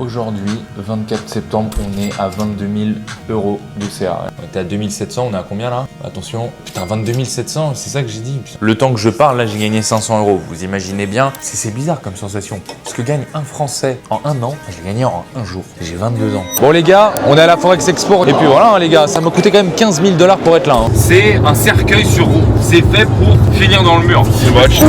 Aujourd'hui, 24 septembre, on est à 22 000 € de CA. On était à 2700, on est à combien là? Attention, putain 22 700, c'est ça que j'ai dit. Le temps que je parle, là j'ai gagné 500 €. Vous imaginez bien, c'est bizarre comme sensation. Ce que gagne un Français en un an, je l'ai gagné en un jour. J'ai 22 ans. Bon les gars, on est à la Forex Expo. Et puis voilà hein, les gars, ça m'a coûté quand même 15 000 $ pour être là. Hein. C'est un cercueil sur roue. C'est fait pour finir dans le mur. Watch.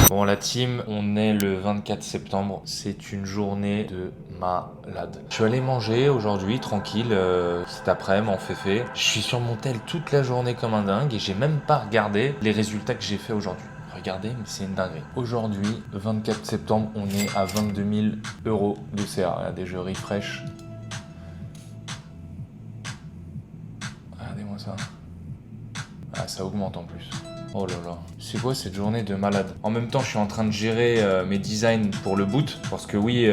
Bon la team, on est le 24 septembre, c'est une journée de malade. Je suis allé manger aujourd'hui, tranquille, cet après-midi en féfé. Je suis sur mon tel toute la journée comme un dingue et j'ai même pas regardé les résultats que j'ai fait aujourd'hui. Regardez, mais c'est une dinguerie. Aujourd'hui, 24 septembre, on est à 22 000 € de CA. Regardez, je refresh. Regardez-moi ça. Ah, ça augmente en plus. Oh là là, c'est quoi cette journée de malade? En même temps, je suis en train de gérer mes designs pour le boot. Parce que oui,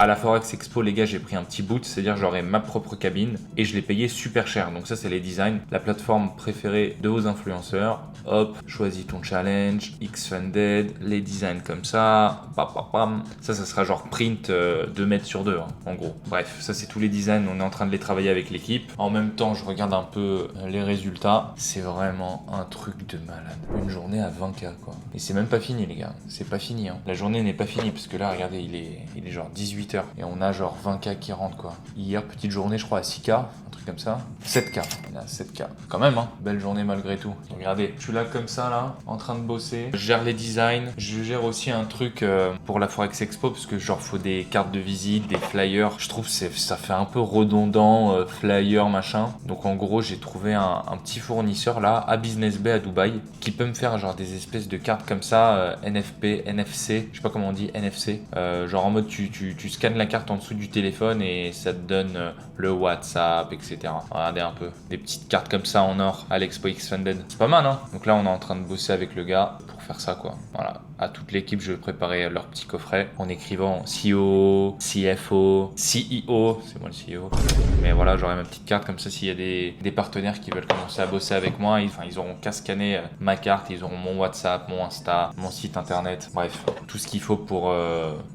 à la Forex Expo, les gars, j'ai pris un petit boot. C'est-à-dire j'aurai ma propre cabine et je l'ai payé super cher. Donc ça, c'est les designs. La plateforme préférée de vos influenceurs. Hop, choisis ton challenge, Xfunded, les designs comme ça. Pam, pam, pam. Ça sera genre print 2 mètres sur 2, hein, en gros. Bref, ça, c'est tous les designs. On est en train de les travailler avec l'équipe. En même temps, je regarde un peu les résultats. C'est vraiment un truc de malade. Une journée à 20K quoi. Et c'est même pas fini les gars, c'est pas fini hein. La journée n'est pas finie parce que là regardez il est genre 18 h et on a genre 20K qui rentrent quoi. Hier petite journée je crois à 6K, un truc comme ça. 7K, on est à 7K. Quand même hein, belle journée malgré tout. Regardez, je suis là comme ça là, en train de bosser. Je gère les designs, je gère aussi un truc pour la Forex Expo parce que genre faut des cartes de visite, des flyers. Je trouve ça fait un peu redondant, flyer machin. Donc en gros j'ai trouvé un petit fournisseur là à Business Bay à Dubaï qui peut me faire genre des espèces de cartes comme ça, NFP, NFC, je sais pas comment on dit NFC, genre en mode tu scannes la carte en dessous du téléphone et ça te donne le WhatsApp, etc. Regardez un peu, des petites cartes comme ça en or à l'Expo Xfunded. C'est pas mal hein. Donc là on est en train de bosser avec le gars pour faire ça quoi. Voilà, à toute l'équipe je vais préparer leur petit coffret en écrivant CEO, CFO, CEO, c'est moi le CEO. Mais voilà, j'aurai ma petite carte comme ça s'il y a des partenaires qui veulent commencer à bosser avec moi, ils auront qu'à scanner ma carte, ils auront mon WhatsApp, mon Insta, mon site internet, bref, tout ce qu'il faut pour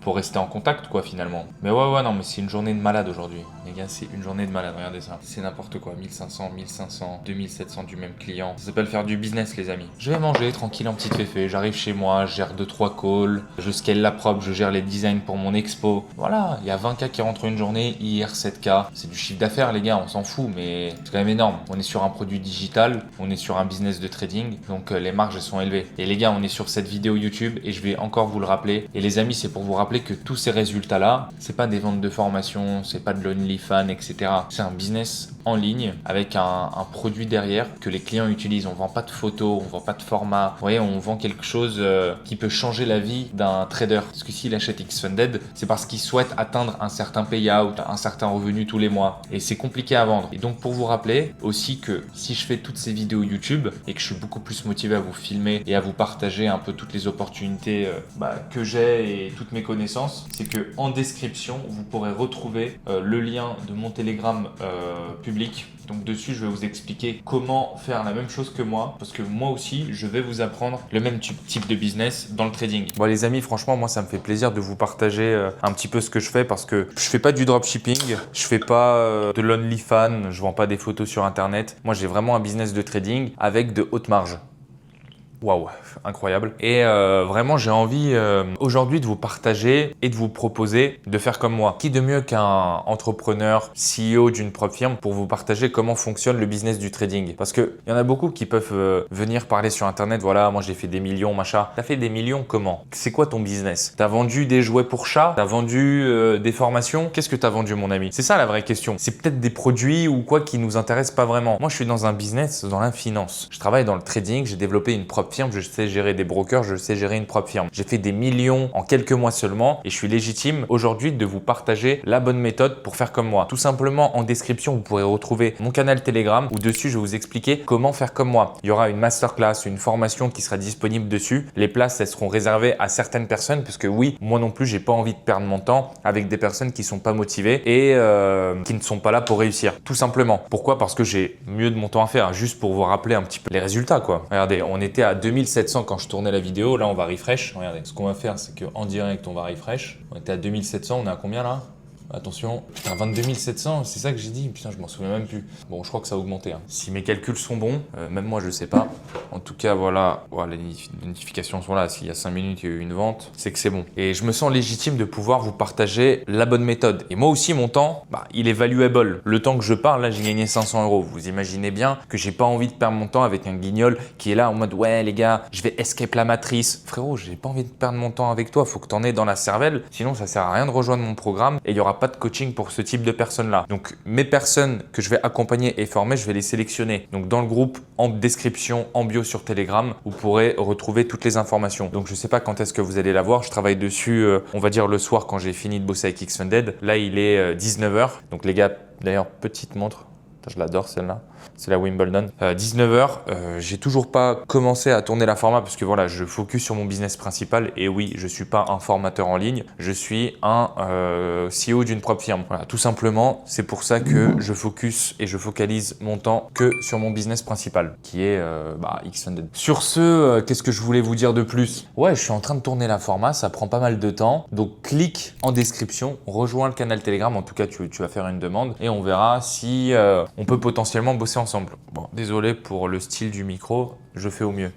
rester en contact quoi finalement. Mais ouais non mais c'est une journée de malade aujourd'hui. Les gars, c'est une journée de malade, regardez ça. C'est n'importe quoi, 1500, 1500, 2700 du même client. Ça s'appelle faire du business les amis. Je vais manger tranquille en petite féfé, j'arrive chez moi, je gère 2-3 calls, je scale la prop, je gère les designs pour mon expo. Voilà, il y a 20K qui rentrent une journée, hier 7K. C'est du chiffre d'affaires les gars, on s'en fout mais c'est quand même énorme. On est sur un produit digital, on est sur un business de trading, donc les marges sont élevées. Et les gars, on est sur cette vidéo YouTube et je vais encore vous le rappeler. Et les amis, c'est pour vous rappeler que tous ces résultats-là, c'est pas des ventes de formation, c'est pas de l'OnlyFans, etc. C'est un business en ligne avec un produit derrière que les clients utilisent. On vend pas de photos, on vend pas de format. Vous voyez, on vend quelque chose qui peut changer la vie d'un trader. Parce que s'il achète Xfunded, c'est parce qu'il souhaite atteindre un certain payout, un certain revenu tous les mois. Et c'est compliqué à vendre. Et donc pour vous rappeler aussi que si je fais toutes ces vidéos YouTube et que je suis beaucoup plus motivé à vous filmer et à vous partager un peu toutes les opportunités que j'ai et toutes mes connaissances, c'est que en description, vous pourrez retrouver le lien de mon Telegram public. Donc dessus, je vais vous expliquer comment faire la même chose que moi parce que moi aussi, je vais vous apprendre le même type de business dans le trading. Bon les amis, franchement, moi ça me fait plaisir de vous partager un petit peu ce que je fais parce que je fais pas du dropshipping, je fais pas de l'OnlyFans, je vends pas des photos sur internet. Moi, j'ai vraiment un business de trading avec de hautes marges. Waouh, incroyable. Et vraiment, j'ai envie aujourd'hui de vous partager et de vous proposer de faire comme moi. Qui de mieux qu'un entrepreneur, CEO d'une propre firme pour vous partager comment fonctionne le business du trading? Parce qu'il y en a beaucoup qui peuvent venir parler sur Internet. Voilà, moi j'ai fait des millions, machin. T'as fait des millions comment? C'est quoi ton business? T'as vendu des jouets pour chat? T'as vendu des formations? Qu'est-ce que t'as vendu mon ami? C'est ça la vraie question. C'est peut-être des produits ou quoi qui nous intéressent pas vraiment. Moi, je suis dans un business, dans la finance. Je travaille dans le trading, j'ai développé une propre firme, je sais gérer des brokers, je sais gérer une propre firme. J'ai fait des millions en quelques mois seulement et je suis légitime aujourd'hui de vous partager la bonne méthode pour faire comme moi. Tout simplement en description, vous pourrez retrouver mon canal Telegram où dessus je vais vous expliquer comment faire comme moi. Il y aura une masterclass, une formation qui sera disponible dessus. Les places, elles seront réservées à certaines personnes parce que oui, moi non plus, j'ai pas envie de perdre mon temps avec des personnes qui sont pas motivées et qui ne sont pas là pour réussir. Tout simplement. Pourquoi? Parce que j'ai mieux de mon temps à faire. Juste pour vous rappeler un petit peu les résultats quoi. Regardez, on était à 2700 quand je tournais la vidéo. Là, on va refresh. Regardez, ce qu'on va faire, c'est qu'en direct, on va refresh. On était à 2700, on est à combien là? Attention, putain, 22 700, c'est ça que j'ai dit. Putain, je m'en souviens même plus. Bon, je crois que ça a augmenté. Hein. Si mes calculs sont bons, même moi, je sais pas. En tout cas, voilà, les notifications sont là. S'il y a 5 minutes, il y a eu une vente, c'est que c'est bon. Et je me sens légitime de pouvoir vous partager la bonne méthode. Et moi aussi, mon temps, il est valuable. Le temps que je parle, là, j'ai gagné 500 €. Vous imaginez bien que j'ai pas envie de perdre mon temps avec un guignol qui est là en mode ouais, les gars, je vais escape la matrice. Frérot, j'ai pas envie de perdre mon temps avec toi. Faut que t'en aies dans la cervelle. Sinon, ça sert à rien de rejoindre mon programme et il y aura pas de coaching pour ce type de personnes-là. Donc, mes personnes que je vais accompagner et former, je vais les sélectionner. Donc, dans le groupe, en description, en bio sur Telegram, vous pourrez retrouver toutes les informations. Donc, je sais pas quand est-ce que vous allez la voir. Je travaille dessus, on va dire le soir quand j'ai fini de bosser avec Xfunded. Là, il est 19h. Donc, les gars, d'ailleurs, petite montre. Je l'adore celle-là. C'est la Wimbledon. 19h, j'ai toujours pas commencé à tourner la format parce que voilà, je focus sur mon business principal. Et oui, je suis pas un formateur en ligne, je suis un CEO d'une propre firme. Voilà, tout simplement, c'est pour ça que je focus et je focalise mon temps que sur mon business principal, qui est Xfunded. Sur ce, qu'est-ce que je voulais vous dire de plus? Ouais, je suis en train de tourner la format, ça prend pas mal de temps. Donc, clique en description, rejoins le canal Telegram. En tout cas, tu vas faire une demande et on verra si on peut potentiellement bosser ensemble. Bon, désolé pour le style du micro, je fais au mieux.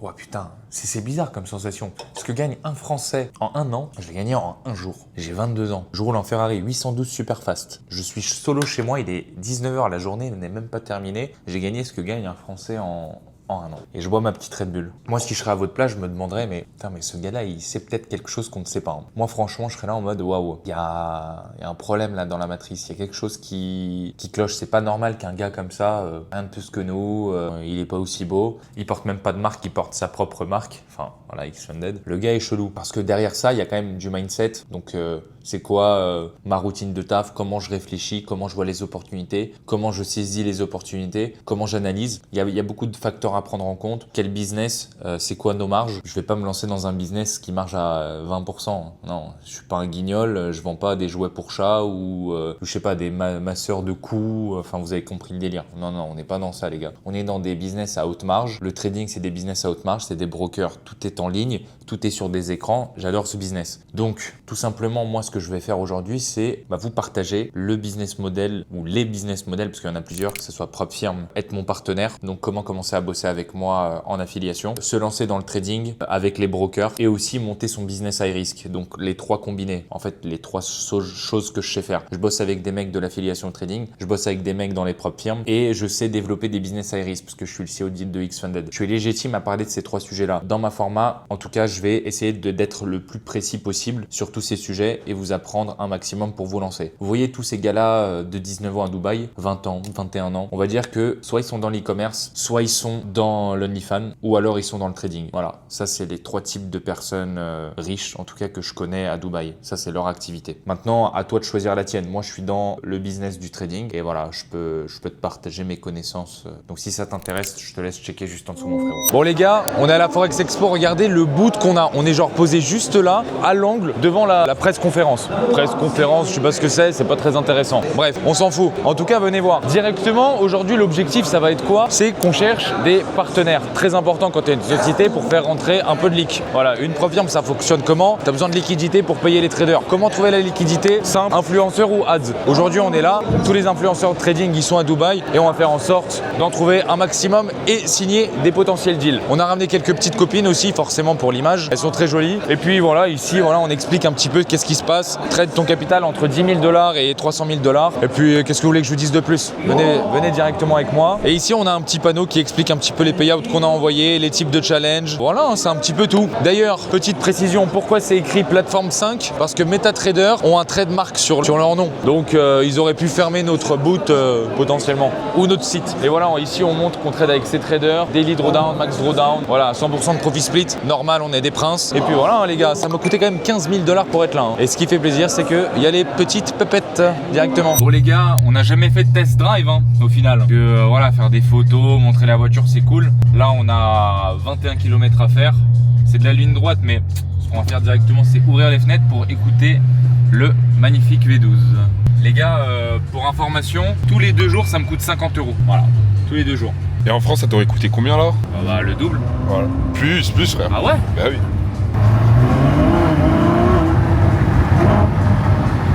Ouais putain, c'est bizarre comme sensation. Ce que gagne un Français en un an, je l'ai gagné en un jour. J'ai 22 ans. Je roule en Ferrari 812 Superfast. Je suis solo chez moi, il est 19h, la journée n'est même pas terminée. J'ai gagné ce que gagne un Français en un an. Et je bois ma petite Red Bull. Moi, si je serais à votre place, je me demanderais, mais ce gars-là, il sait peut-être quelque chose qu'on ne sait pas. Hein. Moi, franchement, je serais là en mode, waouh, il y a un problème là dans la matrice. Il y a quelque chose qui cloche. C'est pas normal qu'un gars comme ça, rien de plus que nous, il est pas aussi beau. Il porte même pas de marque, il porte sa propre marque. Enfin, voilà, Xfunded. Le gars est chelou. Parce que derrière ça, il y a quand même du mindset. Donc, c'est quoi ma routine de taf, comment je réfléchis, comment je vois les opportunités, comment je saisis les opportunités, comment j'analyse. Il y a beaucoup de facteurs à prendre en compte. Quel business, c'est quoi nos marges? Je vais pas me lancer dans un business qui marge à 20%. Non, je suis pas un guignol, je vends pas des jouets pour chat ou je sais pas, des masseurs de coups. Enfin, vous avez compris le délire. Non, on n'est pas dans ça, les gars. On est dans des business à haute marge. Le trading, c'est des business à haute marge, c'est des brokers. Tout est en ligne, tout est sur des écrans. J'adore ce business. Donc, tout simplement, moi, ce que je vais faire aujourd'hui, c'est vous partager le business model ou les business models, parce qu'il y en a plusieurs, que ce soit propre firme, être mon partenaire. Donc, comment commencer à bosser avec moi en affiliation, se lancer dans le trading avec les brokers et aussi monter son business high risk. Donc, les trois combinés. En fait, les trois choses que je sais faire. Je bosse avec des mecs de l'affiliation trading, je bosse avec des mecs dans les propres firmes et je sais développer des business high risk parce que je suis le CEO de Xfunded. Je suis légitime à parler de ces trois sujets-là. Dans ma format, en tout cas, je vais essayer d'être le plus précis possible sur tous ces sujets et vous apprendre un maximum pour vous lancer. Vous voyez tous ces gars-là de 19 ans à Dubaï, 20 ans, 21 ans, on va dire que soit ils sont dans l'e-commerce, soit ils sont dans l'OnlyFans ou alors ils sont dans le trading. Voilà, ça c'est les trois types de personnes riches, en tout cas que je connais à Dubaï. Ça c'est leur activité. Maintenant, à toi de choisir la tienne. Moi, je suis dans le business du trading et voilà, je peux te partager mes connaissances. Donc si ça t'intéresse, je te laisse checker juste en dessous, mon frérot. Bon les gars, on est à la Forex Expo. Regardez le boot qu'on a. On est genre posé juste là, à l'angle, devant la presse conférence. Presse conférence, je sais pas ce que c'est pas très intéressant. Bref, on s'en fout. En tout cas, venez voir. Directement, aujourd'hui, l'objectif, ça va être quoi? C'est qu'on cherche des partenaires. Très important quand tu es une société pour faire rentrer un peu de leak. Voilà, une propre firme, ça fonctionne comment? Tu as besoin de liquidité pour payer les traders. Comment trouver la liquidité? Simple, influenceur ou ads. Aujourd'hui, on est là. Tous les influenceurs de trading, ils sont à Dubaï et on va faire en sorte d'en trouver un maximum et signer des potentiels deals. On a ramené quelques petites copines aussi, forcément pour l'image. Elles sont très jolies. Et puis voilà, ici, voilà, on explique un petit peu qu'est-ce qui se passe. Trade ton capital entre 10 000 $ et 300 000 $. Et puis, qu'est-ce que vous voulez que je vous dise de plus? Venez directement avec moi. Et ici, on a un petit panneau qui explique un petit peu les payouts qu'on a envoyés, les types de challenge. Voilà, c'est un petit peu tout. D'ailleurs, petite précision, pourquoi c'est écrit plateforme 5? Parce que MetaTrader ont un trademark sur leur nom. Donc, ils auraient pu fermer notre boot potentiellement ou notre site. Et voilà, ici, on montre qu'on trade avec ces traders, daily drawdown, max drawdown. Voilà, 100% de profit split. Normal, on est des princes. Et puis voilà, les gars, ça m'a coûté quand même 15 000 $ pour être là. Hein. Et ce qui fait plaisir, c'est qu'il y a les petites pépettes directement. Bon les gars, on n'a jamais fait de test drive au final. Voilà, faire des photos, montrer la voiture, c'est cool. Là, on a 21 km à faire. C'est de la ligne droite, mais ce qu'on va faire directement, c'est ouvrir les fenêtres pour écouter le magnifique V12. Les gars, pour information, tous les 2 jours, ça me coûte 50 €. Voilà, tous les 2 jours. Et en France, ça t'aurait coûté combien là? Bah le double. Voilà. Plus frère. Ah ouais? Bah oui.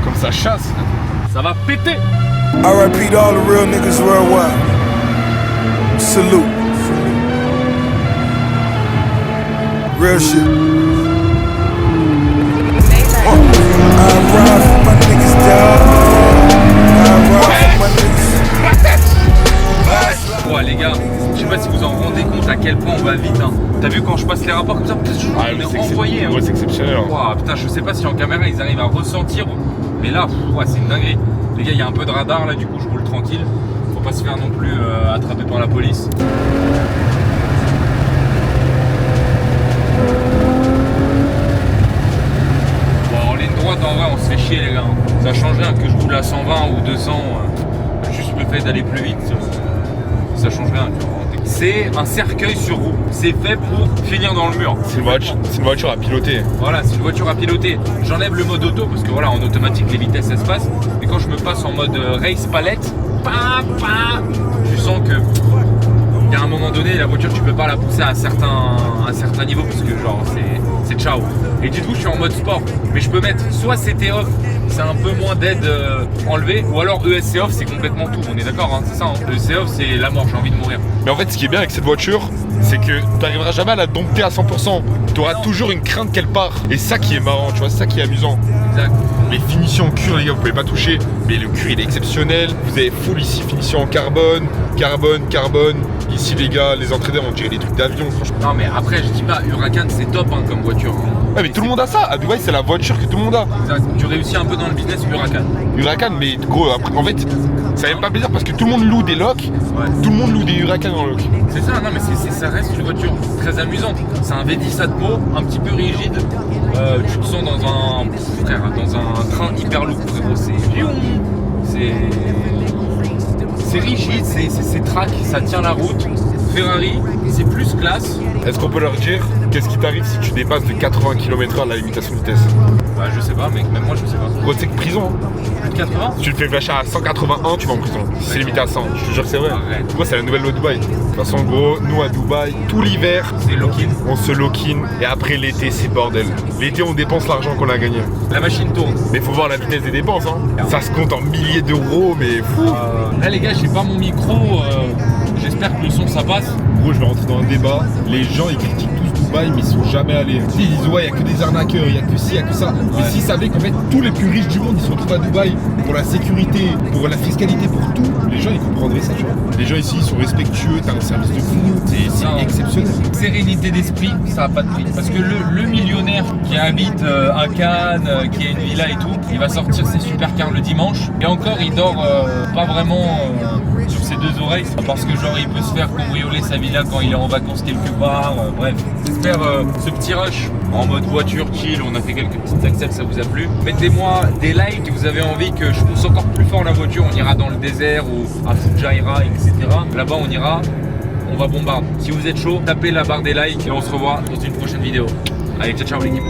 Comme ça chasse. Ça va péter. R.I.P. to all the real niggas worldwide. Salute. Real shit. I ride for my niggas, dog. I ride for my niggas. Ouais les gars, je sais pas si vous en rendez compte à quel point on va vite hein. T'as vu quand je passe les rapports comme ça, on est envoyé hein. Ouais, c'est exceptionnel. Hein. Wow, putain, je sais pas si en caméra ils arrivent à ressentir, mais là, ouais, c'est une dinguerie. Les gars, il y a un peu de radar là, du coup, je roule tranquille. Faut pas se faire non plus attraper par la police. Bon, en ligne droite, en vrai, on se fait chier, les gars. Ça change rien que je roule à 120 ou 200. Juste le fait d'aller plus vite, ça change rien. C'est un cercueil sur roue. C'est fait pour finir dans le mur. C'est une voiture à piloter. Voilà, c'est une voiture à piloter. J'enlève le mode auto parce que voilà, en automatique, les vitesses, elles se passent. Et quand je me passe en mode race palette, je sens que il y a un moment donné, la voiture, tu peux pas la pousser à un certain niveau parce que genre, c'est ciao. Et du coup, je suis en mode sport. Mais je peux mettre soit CT off, c'est un peu moins d'aide enlevée, ou alors ESC off, c'est complètement tout. On est d'accord, hein, c'est ça. Hein. ESC off, c'est la mort, j'ai envie de mourir. Mais en fait, ce qui est bien avec cette voiture, c'est que tu n'arriveras jamais à la dompter à 100%. Tu auras toujours une crainte qu'elle part. Et ça qui est marrant, tu vois, c'est ça qui est amusant. Exact. Les finitions en cuir, les gars, vous pouvez pas toucher. Mais le cuir, il est exceptionnel. Vous avez full ici, finition en carbone. Ici, les gars, les entraîneurs, on dirait des trucs d'avion, franchement. Non, mais après, je dis pas, Huracan, c'est top hein, comme voiture. Hein. Ouais, mais tout le monde a ça. À Dubaï, c'est la voiture que tout le monde a. Exact. Tu réussis un peu dans le business Huracan. Huracan, mais gros, après, en fait, ça n'aime pas plaisir parce que tout le monde loue des locs. Ouais. Tout le monde loue des Huracan en loc. C'est ça, non mais ça reste une voiture très amusante. C'est un V10 Atmo, un petit peu rigide. Tu te sens dans un train hyperloop, frérot. C'est rigide, c'est track, ça tient la route. Ferrari, c'est plus classe. Est-ce qu'on peut leur dire qu'est-ce qui t'arrive si tu dépasses de 80 km/h la limitation de vitesse? Bah je sais pas mec, même moi je sais pas. Gros, tu sais que prison, hein. Plus de 80? Si tu te fais flasher à 181, tu vas en prison. C'est limité à 100, je te jure que c'est vrai. Arrête. Gros, c'est la nouvelle loi de Dubaï. De toute façon, gros, nous à Dubaï, tout l'hiver, C'est lock-in. on se lock-in. Et après l'été, c'est bordel. L'été, on dépense l'argent qu'on a gagné. La machine tourne. Mais faut voir la vitesse des dépenses, hein. Ça se compte en milliers d'euros, mais fou. Là les gars, j'ai pas mon micro. J'espère que le son ça passe. Gros, je vais rentrer dans un débat. Les gens, ils critiquent tous Dubaï, mais ils sont jamais allés. Ils disent, ouais, il y a que des arnaqueurs, il y a que ci, il y a que ça. Mais s'ils savaient qu'en fait, tous les plus riches du monde, ils se retrouvent à Dubaï pour la sécurité, pour la fiscalité, pour tout, les gens, ils comprendraient ça, tu vois. Les gens ici, ils sont respectueux, t'as un service de fou. C'est exceptionnel. Sérénité d'esprit, ça n'a pas de prix. Parce que le millionnaire qui habite à Cannes, qui a une villa et tout, il va sortir ses supercars le dimanche. Et encore, il dort pas vraiment sur ses deux oreilles. Parce que genre, il peut se faire cambrioler sa villa quand il est en vacances quelque part. Bref, j'espère ce petit rush en mode voiture chill. On a fait quelques petites accès, ça vous a plu. Mettez-moi des likes, vous avez envie que je pousse encore plus fort la voiture. On ira dans le désert ou à Fujairah, etc. Là-bas, on ira. On va bombarder. Si vous êtes chaud, tapez la barre des likes et on se revoit dans une prochaine vidéo. Allez, ciao ciao l'équipe.